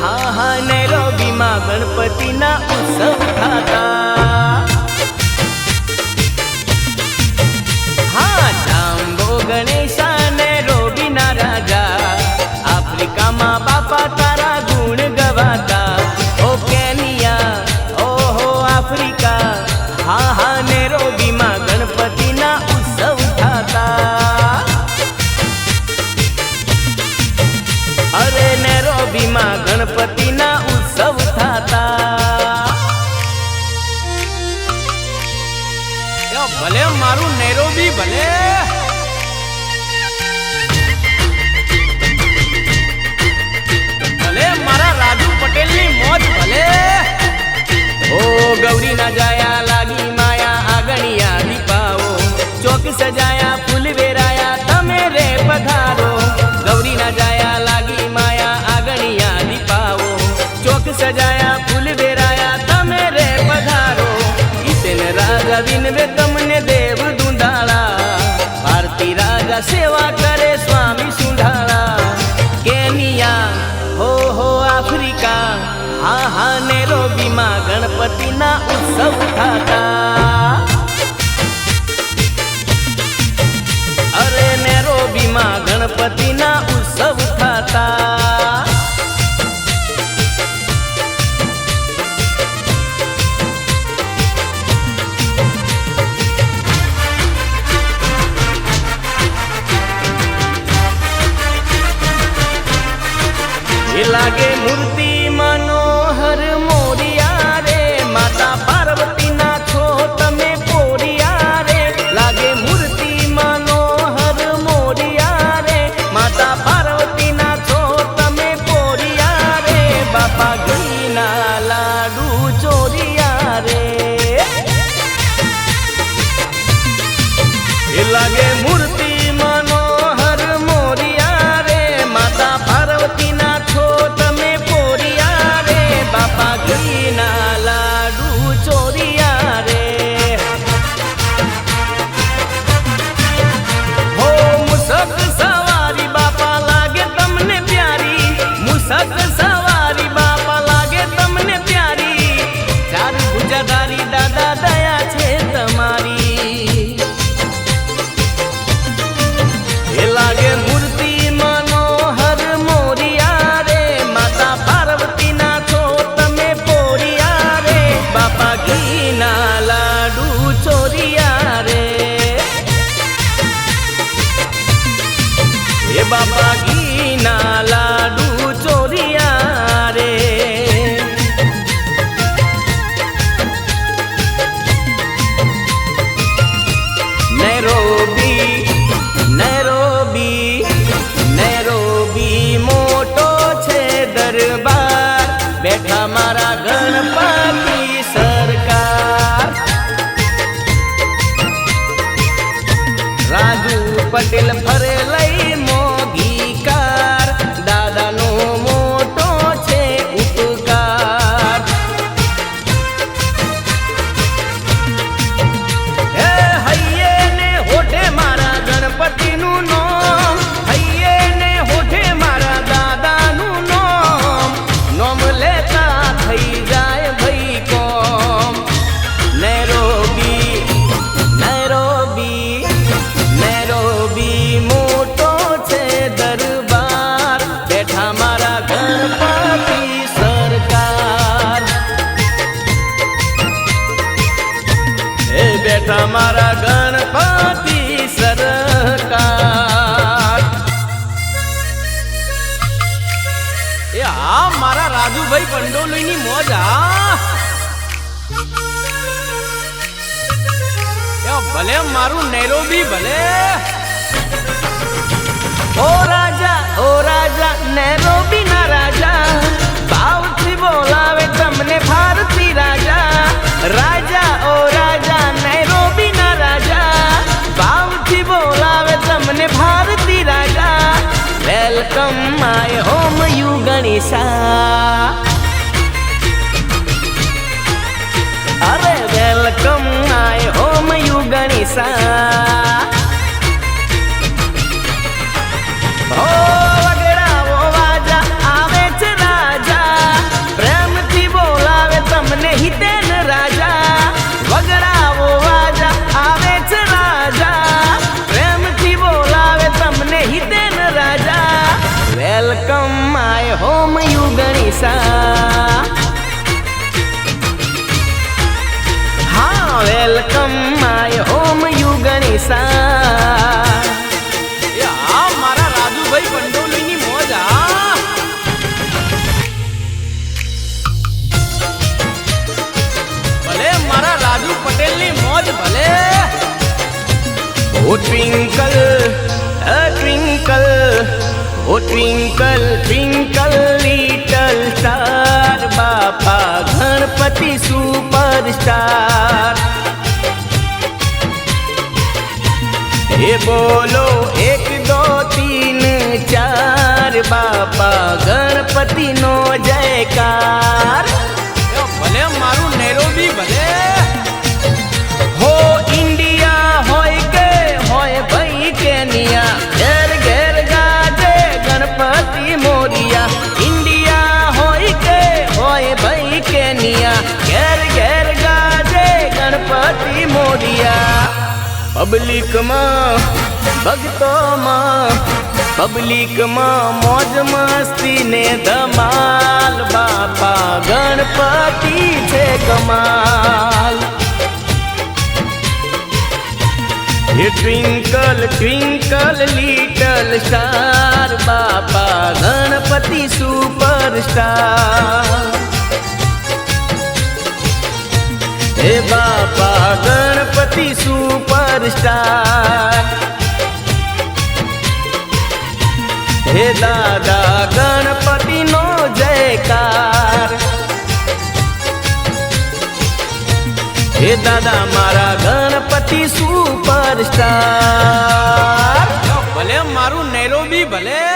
હા હા નૈરોબીમાં ગણપતિના ઉત્સવ થતા હા જાંબો ગણેશા નૈરોબીના રાજા આફ્રિકામાં બાપા તારા ગુણ ગવાતા ઓ કેનિયા ઓહો આફ્રિકા હા હા નૈરોબીમાં ગણપતિના ઉત્સવ થતા અરે નૈરોબીમાં ગણપતિના ઉત્સવ થતા ભલે મારું નૈરોબી ભલે ભલે મારા રાજુ પટેલની મોજ ભલે ઓ ગૌરી ના જાયા લાગી માયા આગણિયા દીપાઓ ચોક સજાયા ફૂલ વેરાયા તમે રે પધારો ગૌરી ના જાયા લાગી માયા આગણિયા દીપાઓ ચોક સજાયા ફૂલ વેરાયા તમે રે પધારો ઈતન રાજા વિનવે તમને દેવ દુંધાળા ભારતી રાજા સેવા કરે સ્વામી સુંઢાળા કેનિયા હો આફ્રિકા હા હા નૈરોબીમાં ગણપતિના ઉત્સવ થતા અરે નૈરોબીમાં ગણપતિના ઉત્સવ થતા લાગે મૂર્તિ મનોહર મોરિયા રે માતા પાર્વતીના છો તમે પોરિયા રે લાગે મૂર્તિ મનોહર મોરિયા રે માતા પાર્વતીના છો તમે પોરિયા રે બાપા ઘીના લાડુ ચોરિયા રે એ લાગે મૂર્તિ મનોહર મોરિયા રે માતા પાર્વતીના બાપા ઘીના લાડુ ચોરિયા રે હો મુસક સવારી બાપા લાગે તમને પ્યારી મુસક સવારી બાપા લાગે તમને પ્યારી ચાર ભુજાધારી દાદા દયા છે તમારી એ લાગે મૂર્તિ મનોહર મોરિયા રે માતા પાર્વતીના બાપા ઘીના લાડુ ચોરિયા રે એ બાપા ઘીના લાડુ ચોરિયા રે નૈરોબી નૈરોબી નૈરોબી મોટો છે દરબાર બેઠા મારા ગણપતિ સરકાર રાજુ પટેલ ફરે લઈ મોગી કાર દાદાનો મોટો છે ઉપકાર હે હૈયે ને હોઠે મારા ગણપતિનું નામ હૈયે ને હોઠે મારા દાદાનું નામ લેતા થઈ જાય ભઈ કોમ નૈરોબી નૈરોબી નૈરોબી મોટો છે દરબાર બેઠા મારા ગણપતિ સરકાર એ બેઠા મારા ગણપતિ સરકાર એ હા મારા રાજુભાઈ પંડોલીની મોજ ભલે મારું નૈરોબી ભલે ઓ રાજા નૈરોબી ના રાજા ભાવથી બોલાવે તમને ભારતી રાજા રાજા ઓ રાજા નૈરોબી ના રાજા ભાવથી બોલાવે તમને ભારતી રાજા welcome my home you Ganesha અરે welcome my home you Ganesha ઓ વગડાવો વાજા આવે છે રાજા ગણેશા. હા welcome my home you Ganesha. મારા રાજુભાઈ પંડોલીની મોજ. ભલે મારા રાજુ પટેલની મોજ ભલે. ઓ ટ્વિંકલ ટ્વિંકલ, ઓ ટ્વિંકલ ટ્વિંકલ લિટલ સ્ટાર, બાપા ગણપતિ સુપરસ્ટાર. એ બોલો 1 2 3 4, બાપા ગણપતિ નો જયકાર. ભલે મારું નૈરોબી ભલે. હો ઇન્ડિયા હોય કે હોય ભાઈ કેનિયા, ઘેર ઘેર ગાજે ગણપતિ મોરિયા. ઇન્ડિયા હોય કે હોય ભાઈ કેનિયા, ઘેર ઘેર ગાજે ગણપતિ મોરિયા. પબ્લિકમાં ભક્તોમાં, પબ્લિકમાં મોજ મસ્તી ને ધમાલ, બાપા ગણપતિ છે કમાલ. એ ટ્વિંકલ ટ્વિંકલ લિટલ સ્ટાર, બાપા ગણપતિ સુપરસ્ટાર. હે બાપા ગણપતિ સુપરસ્ટાર. હે દાદા ગણપતિ નો જયકાર. હે દાદા મારા ગણપતિ સુપરસ્ટાર. ભલે મારું નૈરોબી ભલે.